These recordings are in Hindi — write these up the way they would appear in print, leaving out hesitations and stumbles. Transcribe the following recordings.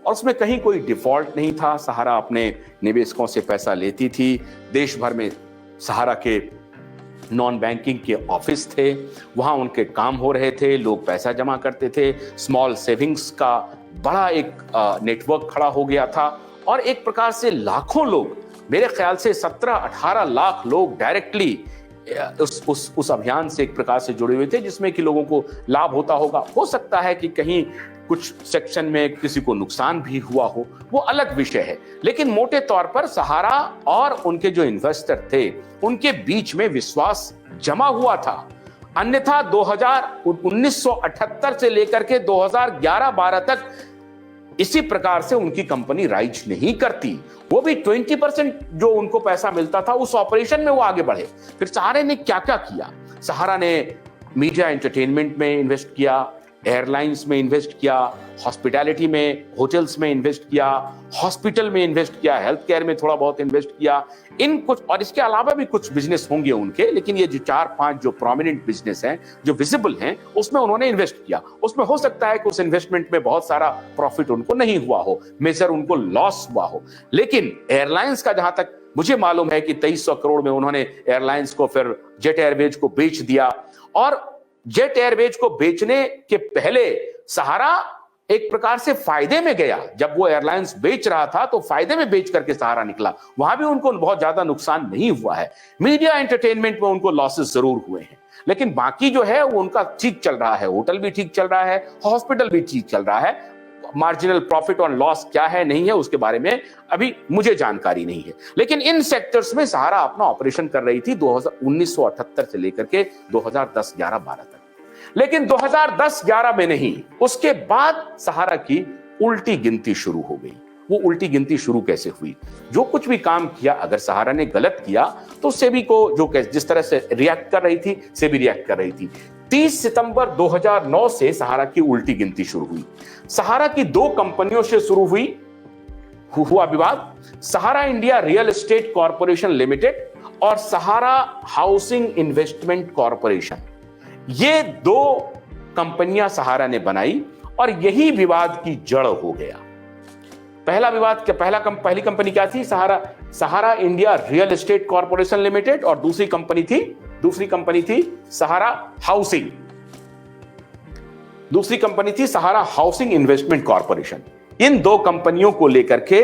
और उसमें कहीं कोई डिफॉल्ट नहीं था। सहारा अपने निवेशकों से पैसा लेती थी। देश भर में सहारा के नॉन बैंकिंग के ऑफिस थे, वहां उनके काम हो रहे थे, लोग पैसा जमा करते थे। स्मॉल सेविंग्स का बड़ा एक नेटवर्क खड़ा हो गया था और एक प्रकार से लाखों लोग, मेरे ख्याल से 17-18 लाख लोग डायरेक्टली उस अभियान से एक प्रकार से जुड़े हुए थे, जिसमें कि लोगों को लाभ होता होगा। हो सकता है कि कहीं कुछ सेक्शन में किसी को नुकसान भी हुआ हो, वो अलग विषय है। लेकिन मोटे तौर पर सहारा और उनके जो इन्वेस्टर थे, उनके बीच में विश्वास जमा हुआ था। अन्यथा 1978 से लेकर के 2011-12 तक इसी प्रकार से उनकी कंपनी राइज नहीं करती। वो भी 20% जो उनको पैसा मिलता था उस ऑपरेशन में वो आगे बढ़े। फिर सहारा ने क्या क्या किया? सहारा ने मीडिया एंटरटेनमेंट में इन्वेस्ट किया, एयरलाइंस में इन्वेस्ट किया, हॉस्पिटैलिटी में, होटल्स में इन्वेस्ट किया, हॉस्पिटल में इन्वेस्ट किया, हेल्थ केयर में थोड़ा बहुत इन्वेस्ट किया। इन कुछ और इसके अलावा भी कुछ बिजनेस होंगे उनके, लेकिन ये जो 4-5 जो प्रोमिनेंट बिजनेस हैं, जो विजिबल हैं, उसमें उन्होंने इन्वेस्ट किया। उसमें हो सकता है कि उस इन्वेस्टमेंट में बहुत सारा प्रॉफिट उनको नहीं हुआ हो, मेजर उनको लॉस हुआ हो। लेकिन एयरलाइंस का जहां तक मुझे मालूम है कि 2300 करोड़ में उन्होंने एयरलाइंस को फिर जेट एयरवेज को बेच दिया। और जेट एयरवेज को बेचने के पहले सहारा एक प्रकार से फायदे में गया। जब वो एयरलाइंस बेच रहा था तो फायदे में बेच करके सहारा निकला, वहां भी उनको बहुत ज्यादा नुकसान नहीं हुआ है। मीडिया एंटरटेनमेंट में उनको लॉसेस जरूर हुए हैं, लेकिन बाकी जो है वो उनका ठीक चल रहा है। होटल भी ठीक चल रहा है, हॉस्पिटल भी ठीक चल रहा है। मार्जिनल प्रॉफिट और लॉस क्या है नहीं है उसके बारे में अभी मुझे जानकारी नहीं है, लेकिन इन सेक्टर्स में सहारा अपना ऑपरेशन कर रही थी 1978 से लेकर के 2010-11-12 तक। लेकिन 2010-11 में नहीं, उसके बाद सहारा की उल्टी गिनती शुरू हो गई। वो उल्टी गिनती शुरू कैसे हुई? जो कुछ भी काम किया, अगर सहारा ने गलत किया तो सेबी को जो जिस तरह से रिएक्ट कर रही थी, सेबी रिएक्ट कर रही थी। 30 सितंबर 2009 से सहारा की उल्टी गिनती शुरू हुई। सहारा की 2 कंपनियों से शुरू हुआ विवाद, Sahara India real estate corporation limited और सहारा हाउसिंग इन्वेस्टमेंट कॉरपोरेशन। ये 2 कंपनियां सहारा ने बनाई और यही विवाद की जड़ हो गया। पहला विवाद क्या, पहली कंपनी क्या थी? Sahara India real estate corporation limited, और दूसरी कंपनी थी सहारा हाउसिंग। दूसरी कंपनी थी सहारा हाउसिंग इन्वेस्टमेंट कॉरपोरेशन। इन 2 कंपनियों को लेकर के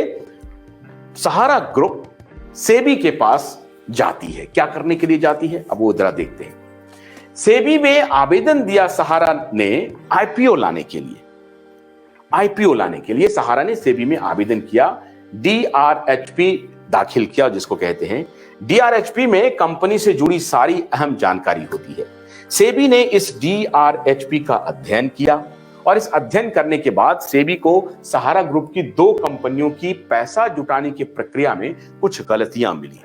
सहारा ग्रुप सेबी के पास जाती है। क्या करने के लिए जाती है, अब वो जरा देखते हैं। सेबी में आवेदन दिया सहारा ने आईपीओ लाने के लिए सहारा ने सेबी में आवेदन किया, डीआरएचपी दाखिल किया, जिसको कहते हैं। डीआरएचपी में कंपनी से जुड़ी सारी अहम जानकारी होती है। सेबी ने इस डीआरएचपी का अध्ययन किया और इस अध्ययन करने के बाद सेबी को सहारा ग्रुप की 2 कंपनियों की पैसा जुटाने की प्रक्रिया में कुछ गलतियां मिली।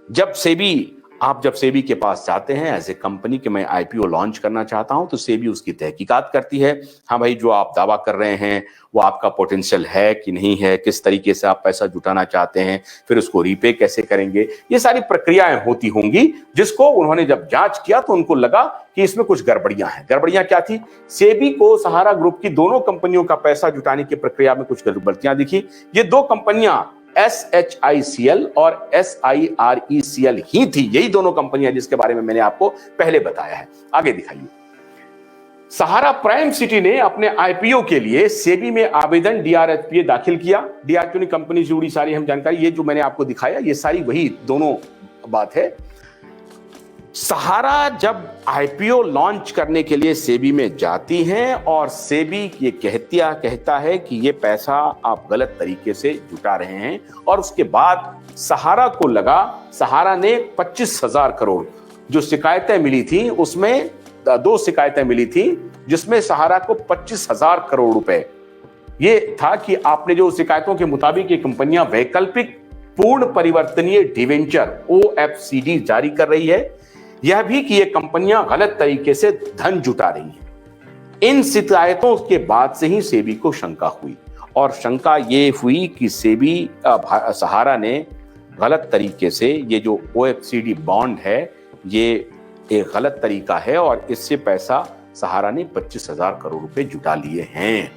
जब सेबी के पास जाते हैं एज ए कंपनी कि मैं आईपीओ लॉन्च करना चाहता हूं, तो सेबी उसकी तहकीकात करती है। हाँ भाई, जो आप दावा कर रहे हैं वो आपका पोटेंशियल है कि नहीं है, किस तरीके से आप पैसा जुटाना चाहते हैं, फिर उसको रीपे कैसे करेंगे, ये सारी प्रक्रियाएं होती होंगी, जिसको उन्होंने जब जांच किया तो उनको लगा कि इसमें कुछ गड़बड़ियां हैं। गड़बड़ियां क्या थी? सेबी को सहारा ग्रुप की दोनों कंपनियों का पैसा जुटाने की प्रक्रिया में कुछ गड़बड़ियां दिखी। ये 2 कंपनियां SHICL और SIRECL ही थी। यही दोनों कंपनियां जिसके बारे में मैंने आपको पहले बताया है। आगे दिखाइए। सहारा प्राइम सिटी ने अपने आईपीओ के लिए सेबी में आवेदन डीआरएचपी दाखिल किया। डीआरएचपी कंपनी से जुड़ी सारी हम जानकारी, ये जो मैंने आपको दिखाया, ये सारी वही दोनों बात है। सहारा जब आईपीओ लॉन्च करने के लिए सेबी में जाती हैं और सेबी ये कहता है कि ये पैसा आप गलत तरीके से जुटा रहे हैं, और उसके बाद सहारा को लगा, सहारा ने 25,000 करोड़ जो शिकायतें मिली थी उसमें 2 शिकायतें मिली थी, जिसमें सहारा को 25,000 करोड़ रुपए ये था कि आपने जो शिकायतों के मुताबिक ये कंपनियां वैकल्पिक पूर्ण परिवर्तनीय डिवेंचर OFCD जारी कर रही है, यह भी कि ये कंपनियां गलत तरीके से धन जुटा रही हैं। इन शिकायतों के बाद से ही सेबी को शंका हुई, और शंका ये हुई कि सहारा ने गलत तरीके से ये जो OFCD बॉन्ड है ये एक गलत तरीका है और इससे पैसा सहारा ने 25,000 करोड़ रुपए जुटा लिए हैं।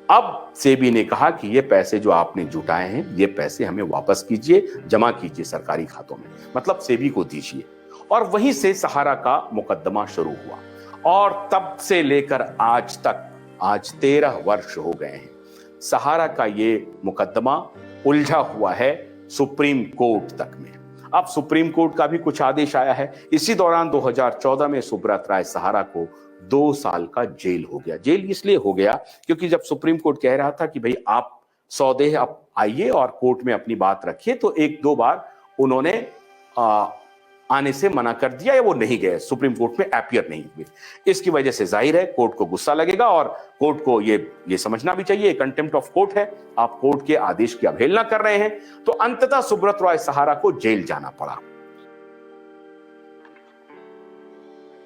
अब सेबी ने कहा कि ये पैसे जो आपने जुटाए हैं, ये पैसे हमें वापस कीजिए, जमा कीजिए सरकारी खातों में, मतलब सेबी को दीजिए। और वहीं से सहारा का मुकदमा शुरू हुआ और तब से लेकर आज तक, आज 13 वर्ष हो गए हैं, सहारा का ये मुकदमा उलझा हुआ है सुप्रीम कोर्ट तक में। अब सुप्रीम कोर्ट का भी कुछ आदेश आया है। इसी दौरान 2014 में सुब्रत राय सहारा को 2 साल का जेल हो गया। जेल इसलिए हो गया क्योंकि जब सुप्रीम कोर्ट कह रहा था कि भाई आप सौदेह आप आइए और कोर्ट में अपनी बात रखिए, तो 1-2 बार उन्होंने आने से मना कर दिया या वो नहीं गए, सुप्रीम कोर्ट में अपीयर नहीं हुए। इसकी वजह से जाहिर है कोर्ट को गुस्सा लगेगा और कोर्ट को ये समझना भी चाहिए कंटेम्प्ट ऑफ कोर्ट है, आप कोर्ट के आदेश की अवहेलना कर रहे हैं। तो अंततः सुब्रत राय सहारा को जेल जाना पड़ा।